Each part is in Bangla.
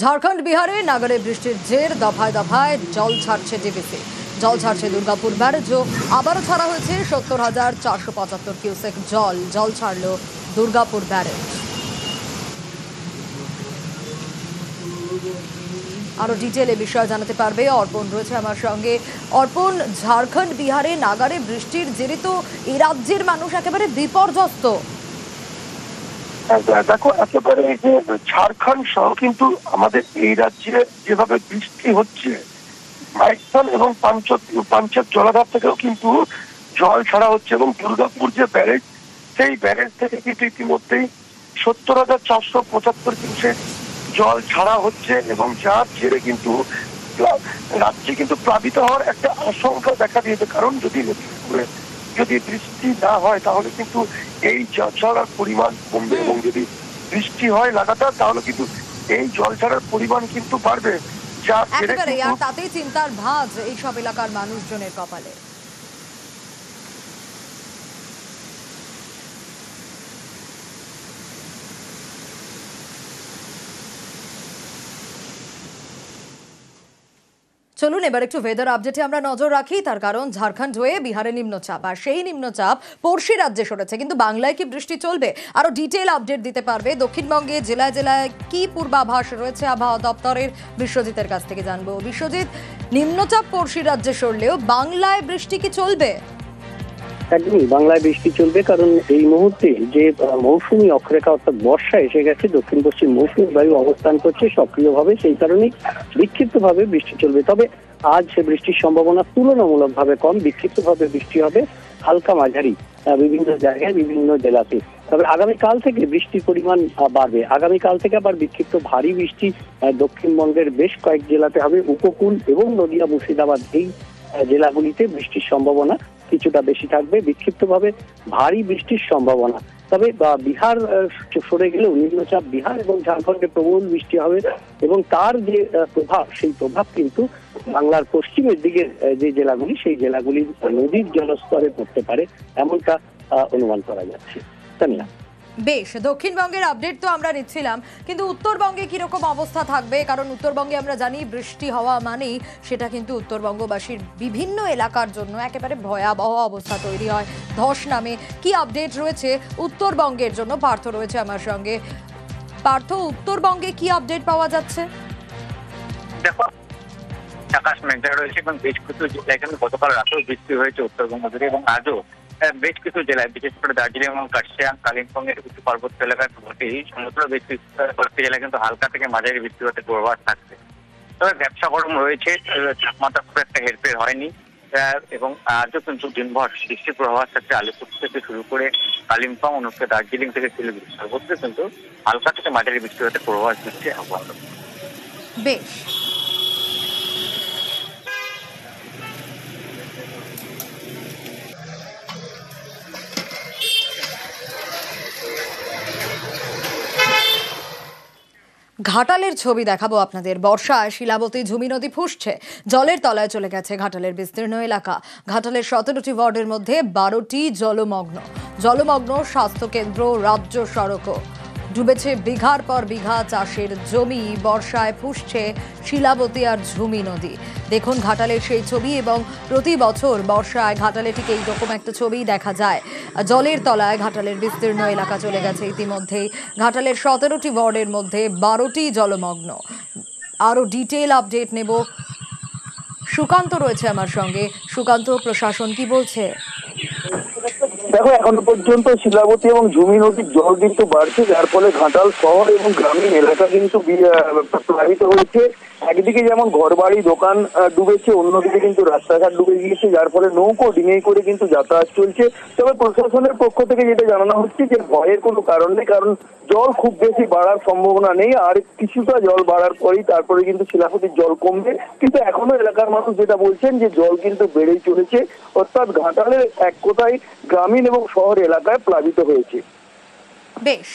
ঝাড়খণ্ড বিহারে নাগারে বৃষ্টির জের দফায় দফায় জল ছাড়ছে ডিভিসি। জল ছাড়ছে দুর্গাপুর ব্যারেজও। আবারও ছাড়া হয়েছে ৭০,৪৭৫ কিউসেক জল ছাড়ল দুর্গাপুর ব্যারেজ। আরো ডিটেল এ বিষয়ে জানাতে পারবে অর্পণ রয়েছে আমার সঙ্গে। অর্পণ, ঝাড়খণ্ড বিহারে নাগারে বৃষ্টির জেরে তো এই রাজ্যের মানুষ একেবারে বিপর্যস্ত। দেখো, একেবারে যে ঝাড়খণ্ড সহ কিন্তু আমাদের এই রাজ্যে যেভাবে বৃষ্টি হচ্ছে, মাইথন এবং পাঞ্চেত জলাধার থেকেও কিন্তু জল ছাড়া হচ্ছে এবং দুর্গাপুর যে ব্যারেজ, সেই ব্যারেজ থেকে কিন্তু ইতিমধ্যেই ৭০,৪৭৫ কিউসেক জল ছাড়া হচ্ছে এবং যার জেরে কিন্তু রাজ্যে কিন্তু প্লাবিত হওয়ার একটা আশঙ্কা দেখা দিয়েছে। কারণ যদি বৃষ্টি না হয় তাহলে কিন্তু এই জল ছাড়ার পরিমাণ কমবে এবং যদি বৃষ্টি হয় লাগাতার তাহলে কিন্তু এই জল ছাড়ার পরিমাণ কিন্তু বাড়বে। আর তাতেই চিন্তার ভাঁজ এইসব এলাকার মানুষজনের কপালে। চলুন এবার একটু ওয়েদার আপডেটে আমরা নজর রাখি। তার কারণ ঝাড়খণ্ড হয়ে বিহারে নিম্নচাপ, আর সেই নিম্নচাপ পড়শি রাজ্যে সরেছে। কিন্তু বাংলায় কি বৃষ্টি চলবে? আরো ডিটেল আপডেট দিতে পারবে দক্ষিণবঙ্গে জেলায় জেলায় কি পূর্বাভাস রয়েছে আবহাওয়া দপ্তরের, বিশ্বজিতের কাছ থেকে জানবো। বিশ্বজিৎ, নিম্নচাপ পড়শি রাজ্যে সরলেও বাংলায় বৃষ্টি কি চলবে? একদমই বাংলায় বৃষ্টি চলবে, কারণ এই মুহূর্তে যে মৌসুমী অক্ষরেখা অর্থাৎ বর্ষা এসে গেছে, দক্ষিণ পশ্চিম মৌসুমী বায়ু অবস্থান করছে সক্রিয়ভাবে, সেই কারণেই বিক্ষিপ্তভাবে বৃষ্টি চলবে। তবে আজ বৃষ্টির সম্ভাবনা তুলনামূলকভাবে কম। বিক্ষিপ্তভাবে বৃষ্টি হবে হালকা মাঝারি বিভিন্ন জায়গায় বিভিন্ন জেলাতে। তবে আগামীকাল থেকে বৃষ্টির পরিমাণ বাড়বে। আগামীকাল থেকে আবার বিক্ষিপ্ত ভারী বৃষ্টি দক্ষিণবঙ্গের বেশ কয়েক জেলাতে হবে। উপকূল এবং নদিয়া মুর্শিদাবাদ এই জেলাগুলিতে বৃষ্টির সম্ভাবনা কিছুটা বেশি থাকবে। বিক্ষিপ্তভাবে ভারী বৃষ্টির সম্ভাবনা। তবে বিহার সরে গেলেও নিম্নচাপ বিহার এবং ঝাড়খণ্ডে প্রবল বৃষ্টি হবে এবং তার যে প্রভাব, সেই প্রভাব কিন্তু বাংলার পশ্চিমের দিকের যে জেলাগুলি, সেই জেলাগুলির নদীর জলস্তরে পড়তে পারে, এমনটা অনুমান করা যাচ্ছে। তানিয়া, বেশ, দক্ষিণবঙ্গের আপডেট তো আমরা নিচ্ছিলাম, কিন্তু উত্তরবঙ্গে কিরকম অবস্থা থাকবে? কারণ উত্তরবঙ্গে আমরা জানি বৃষ্টি হওয়া মানেই সেটা কিন্তু উত্তরবঙ্গবাসীর বিভিন্ন এলাকার জন্য একেবারে ভয়াবহ অবস্থা তৈরি হয়, ধস নামে। কি আপডেট রয়েছে উত্তরবঙ্গের জন্য? পার্থ রয়েছে আমার সঙ্গে। পার্থ, উত্তরবঙ্গে কি আপডেট পাওয়া যাচ্ছে? দেখো, আকাশ মেঘলা রয়েছে এবং বেশ কিছু জেলায় কিন্তু গতকাল রাতেও বৃষ্টি হয়েছে উত্তরবঙ্গ জুড়ে এবং আজও বেশ কিছু জেলায়, বিশেষ করে দার্জিলিং এবং কার্শিয়াং কালিম্পংয়ের কিছু পার্বত্য এলাকায় ঘটেই সমুদ্র বেশ কয়েকটি জেলায় কিন্তু হালকা থেকে মাঝারি বৃষ্টিপাতের পূর্বাভাস থাকছে। তবে ব্যবসা গরম রয়েছে, তাপমাত্রা খুব একটা হেরফের হয়নি এবং আজও কিন্তু দিনভর বৃষ্টির পূর্বাভাস থাকছে। আলিপুর থেকে শুরু করে কালিম্পং, অন্যদিকে দার্জিলিং থেকে শিলিগুড়ি সর্বত্র কিন্তু হালকা থেকে মাঝারি বৃষ্টিপাতের পূর্বাভাস দিচ্ছে আবহাওয়া। বেশ, ঘাটালের ছবি দেখাবো আপনাদের। বর্ষায় শিলাবতী ঝুমি নদী ফুসছে, জলের তলায় চলে গেছে ঘাটালের বিস্তীর্ণ এলাকা। ঘাটালের 17টি ওয়ার্ডের মধ্যে 12টি জলমগ্ন স্বাস্থ্যকেন্দ্র, রাজ্য সড়কও ডুবেছে বিঘার পর বিঘা চাষের জমি। বর্ষায় ফুসছে শিলাবতী আর ঝুমি নদী। দেখুন ঘাটালের সেই ছবি, এবং প্রতি বছর বর্ষায় ঘাটালে ঠিক এইরকম একটা ছবি দেখা যায়। জলের তলায় ঘাটালের বিস্তীর্ণ এলাকা চলে গেছে ইতিমধ্যেই। ঘাটালের 17টি ওয়ার্ডের মধ্যে 12টি জলমগ্ন। আরও ডিটেল আপডেট নেব। সুকান্ত রয়েছে আমার সঙ্গে। সুকান্ত, প্রশাসন কি বলছে? দেখো, এখনো পর্যন্ত শিলাবতী এবং ঝুমি নদীর জল কিন্তু বাড়ছে, যার ফলে ঘাটাল শহর এবং গ্রামীণ এলাকা কিন্তু প্লাবিত হয়েছে। একদিকে যেমন ঘরবাড়ি দোকান ডুবেছে, অন্যদিকে কিন্তু রাস্তাঘাট ডুবে গিয়েছে, যার ফলে নৌকো ডিঙে করে কিন্তু যাতায়াত চলছে। তবে প্রশাসনের পক্ষ থেকে যেটা জানানো হচ্ছে যে ভয়ের কোনো কারণ নেই, কারণ জল খুব বেশি বাড়ার সম্ভাবনা নেই। আর কিছুটা জল বাড়ার পরেই তারপরে কিন্তু শিলাবতীর জল কমবে। কিন্তু এখনো এলাকার মানুষ যেটা বলছেন যে জল কিন্তু বেড়েই চলেছে, অর্থাৎ ঘাটালের এক কথায় গ্রামীণ এবং শহর এলাকায় প্লাবিত হয়েছে। বেশ,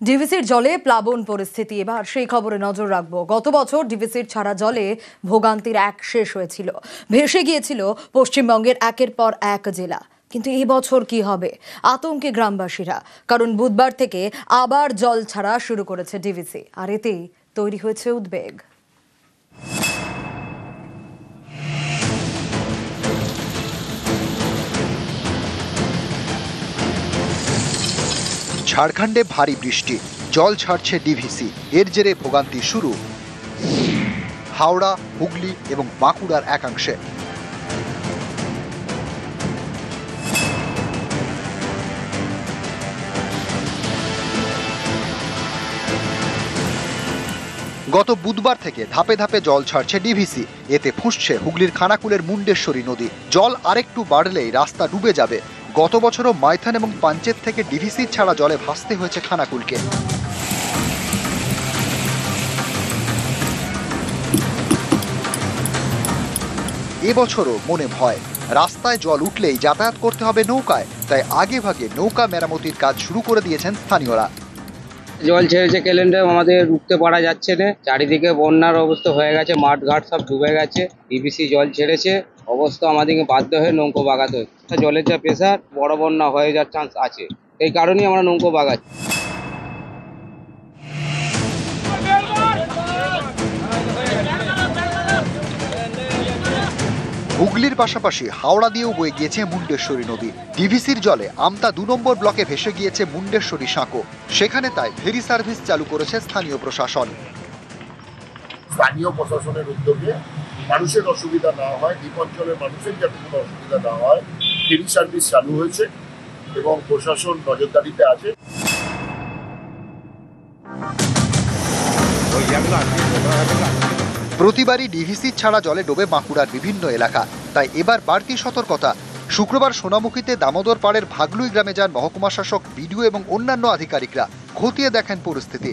ডিভিসির জলে প্লাবন পরিস্থিতি, এবার সেই খবরে নজর রাখবো। গত বছর ডিভিসির ছাড়া জলে ভোগান্তির এক শেষ হয়েছিল। ভেসে গিয়েছিল পশ্চিমবঙ্গের একের পর এক জেলা। কিন্তু এই বছর কি হবে আতঙ্কে গ্রামবাসীরা, কারণ বুধবার থেকে আবার জল ছাড়া শুরু করেছে ডিভিসি, আর এতেই তৈরি হয়েছে উদ্বেগ। ঝাড়খণ্ডে ভারী বৃষ্টি, জল ছাড়ছে ডিভিসি, এর জেরে ভোগান্তি শুরু হাওড়া, হুগলি এবং বাঁকুড়ার একাংশে। গত বুধবার থেকে ধাপে ধাপে জল ছাড়ছে ডিভিসি, এতে ফুঁসছে হুগলির খানাকুলের মুন্ডেশ্বরী নদী। জল আরেকটু বাড়লেই রাস্তা ডুবে যাবে। গত বছরও মাইথন এবং পাঞ্চেত থেকে ডিভিসি ছাড়া জলে ভাসতে হয়েছে খানাকুলকে। এবছরও মনে ভয়, রাস্তায় জল উঠলেই যাতায়াত করতে হবে নৌকায়, তাই আগে ভাগে নৌকা মেরামতির কাজ শুরু করে দিয়েছেন স্থানীয়রা। জল ছেড়েছে কেলেন্ডে, আমাদের উঠতে পারা যাচ্ছে না, চারিদিকে বন্যার অবস্থা হয়ে গেছে, মাঠ ঘাট সব ডুবে গেছে। ডিভিসি জল ছেড়েছে, অবস্থা আমাদেরকে বাধ্য হয়ে নৌকো বাগাতে হচ্ছে। জলের যা প্রেসার, বড় বন্যা হয়ে যাওয়ার চান্স আছে, এই কারণেই আমরা নৌকো বাগাচ্ছি। হুগলির পাশাপাশি হাওড়া দিয়েও বয়ে গিয়েছে মুন্ডেশ্বরী নদী। ডিভিসির জলে আমতা 2 নম্বর ব্লকে ভেসে গিয়েছে মুন্ডেশ্বরী সাঁকো, সেখানে তাই ফেরি সার্ভিস চালু করেছে স্থানীয় প্রশাসন। স্থানীয় প্রশাসনের উদ্যোগে মানুষের অসুবিধা না হয়, দ্বীপ অঞ্চলের মানুষের যাতে কোনো অসুবিধা না হয়, ফেরি সার্ভিস চালু হয়েছে এবং প্রশাসন নজরদারিতে আছে। প্রতিবারই ডিভিসি ছাড়া জলে ডোবে বাঁকুড়ার বিভিন্ন এলাকা, তাই এবার বাড়তি সতর্কতা। শুক্রবার সোনামুখীতে দামোদর পাড়ের ভাগলুই গ্রামে যান মহকুমা শাসক, বিডিও এবং অন্যান্য আধিকারিকরা, খতিয়ে দেখেন পরিস্থিতি।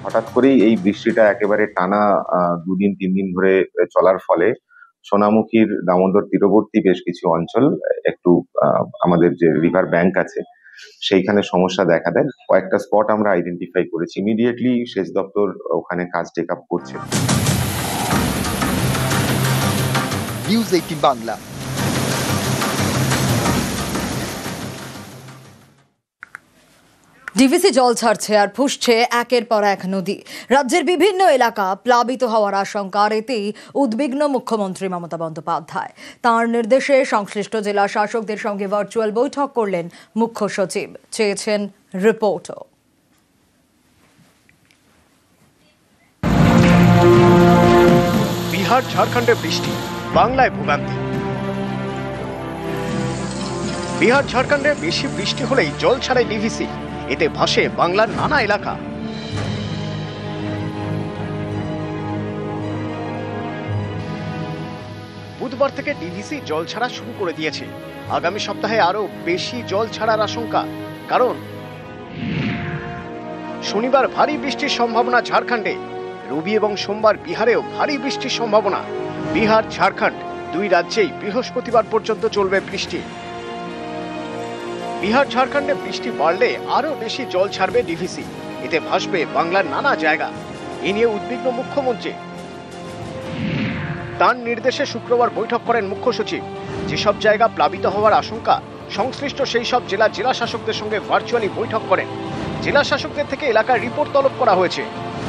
হঠাৎ করেই এই বৃষ্টিটা একেবারে টানা 2 দিন 3 দিন ধরে চলার ফলে সোনামুখীর দামোদর তীরবর্তী বেশ কিছু অঞ্চল একটু আমাদের যে রিভার ব্যাংক আছে সেইখানে সমস্যা দেখা দেয়। কয়েকটা স্পট আমরা আইডেন্টিফাই করেছি, ইমিডিয়েটলি সেচ দপ্তর ওখানে কাজ টেক আপ করছে। নিউজ 18 বাংলা। ডিভিসি জল ছাড়ছে আর ফুঁসছে একের পর এক নদী। রাজ্যের বিভিন্ন এলাকা প্লাবিত হওয়ার আশঙ্কা, এতেই উদ্বিগ্ন মুখ্যমন্ত্রী মমতা বন্দ্যোপাধ্যায়। তাঁর নির্দেশে সংশ্লিষ্ট জেলা শাসকদের সঙ্গে ভার্চুয়াল বৈঠক করলেন মুখ্য সচিব, চেয়েছেন রিপোর্টও। বিহার ঝাড়খণ্ডে বৃষ্টি, বাংলায় ভোগান্তি। বিহার ঝাড়খণ্ডে বেশি বৃষ্টি হলেই জল ছাড়ে ডিভিসি, এতে ভাসে বাংলার নানা এলাকা। বুধবার থেকে ডিভিসি জল ছাড়া শুরু করে দিয়েছে। আগামী সপ্তাহে আরো বেশি জল ছাড়ার আশঙ্কা, কারণ শনিবার ভারী বৃষ্টির সম্ভাবনা ঝাড়খণ্ডে, রবি এবং সোমবার বিহারেও ভারী বৃষ্টির সম্ভাবনা। বিহার ঝাড়খণ্ড 2 রাজ্যেই বৃহস্পতিবার পর্যন্ত চলবে বৃষ্টি। বিহার ঝাড়খণ্ডে বৃষ্টি বাড়লে আরো বেশি জল ছাড়বে ডিভিসি, এতে ভাসবে বাংলার নানা জায়গা। এ নিয়ে উদ্বিগ্ন মুখ্যমন্ত্রী। তার নির্দেশে শুক্রবার বৈঠক করেন মুখ্য সচিব। যেসব জায়গা প্লাবিত হওয়ার আশঙ্কা, সংশ্লিষ্ট সেই সব জেলা শাসকদের সঙ্গে ভার্চুয়ালি বৈঠক করেন। জেলা শাসকদের থেকে এলাকার রিপোর্ট তলব করা হয়েছে।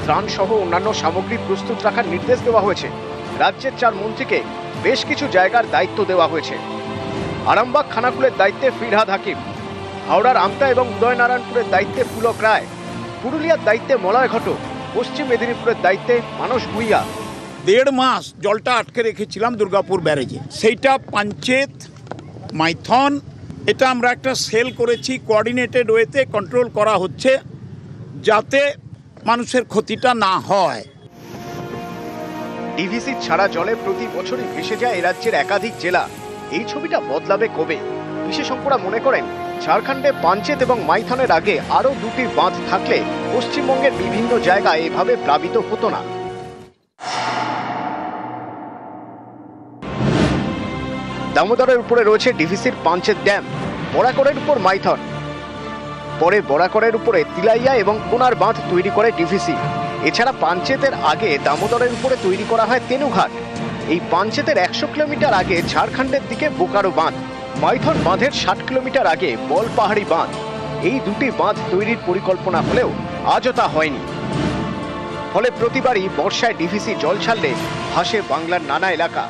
ত্রাণ সহ অন্যান্য সামগ্রী প্রস্তুত রাখার নির্দেশ দেওয়া হয়েছে। রাজ্যের 4 মন্ত্রীকে বেশ কিছু জায়গার দায়িত্ব দেওয়া হয়েছে। আরামবাগ খানাকুলের দায়িত্বে ফিরহাদ হাকিম, হাওড়ার আমতা এবং উদয়নারায়ণপুরের দায়িত্বে পুলক রায়, পুরুলিয়ার দায়িত্বে মলয় ঘটক, পশ্চিম মেদিনীপুরের দায়িত্বে মানস ভুইয়া। 1.5 মাস জলটা আটকে রেখেছিলাম দুর্গাপুর ব্যারেজে, সেইটা পাঞ্চেত, মাইথন, এটা আমরা একটা সেল করেছি, কোঅর্ডিনেটেড ওয়েতে কন্ট্রোল করা হচ্ছে যাতে মানুষের ক্ষতিটা না হয়। ডিভিসি ছাড়া জলে প্রতি বছরই ভেসে যায় এ রাজ্যের একাধিক জেলা। এই ছবিটা বদলাবে কবে? বিশেষজ্ঞরা মনে করেন ঝাড়খণ্ডে পাঞ্চেত এবং মাইথনের আগে আরো 2টি বাঁধ থাকলে পশ্চিমবঙ্গের বিভিন্ন জায়গায় এভাবে প্লাবিত হতো না। দামোদরের উপরে রয়েছে ডিভিসির পাঞ্চেত ড্যাম, বরাকরের উপর মাইথন, পরে বরাকরের উপরে তিলাইয়া এবং কোনার বাঁধ তৈরি করে ডিভিসি। এছাড়া পাঞ্চেতের আগে দামোদরের উপরে তৈরি করা হয় তেনুঘাট। এই পাঞ্চেতের 100 কিলোমিটার আগে ঝাড়খণ্ডের দিকে বোকারো বাঁধ, মাইথন বাঁধের 60 কিলোমিটার আগে বলপাহাড়ি বাঁধ, এই দুটি বাঁধ তৈরির পরিকল্পনা হলেও আজও তা হয়নি। ফলে প্রতিবারই বর্ষায় ডিভিসি জল ছাড়লে ভাসে বাংলার নানা এলাকা।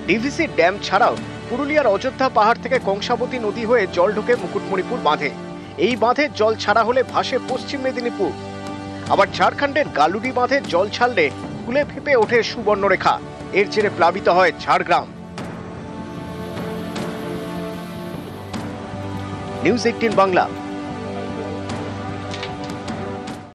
ডিভিসি ড্যাম ছাড়াও পুরুলিয়ার অযোধ্যা পাহাড় থেকে কংসাবতী নদী হয়ে জল ঢোকে মুকুটমণিপুর বাঁধে। এই বাঁধের জল ছাড়া হলে ভাসে পশ্চিম মেদিনীপুর। আবার ঝাড়খণ্ডের গালুডি বাঁধের জল ছাড়লে ফুলে ফেঁপে ওঠে সুবর্ণরেখা। এর জেরে প্লাবিত হয় ঝাড়গ্রাম। নিউজ 18 বাংলা।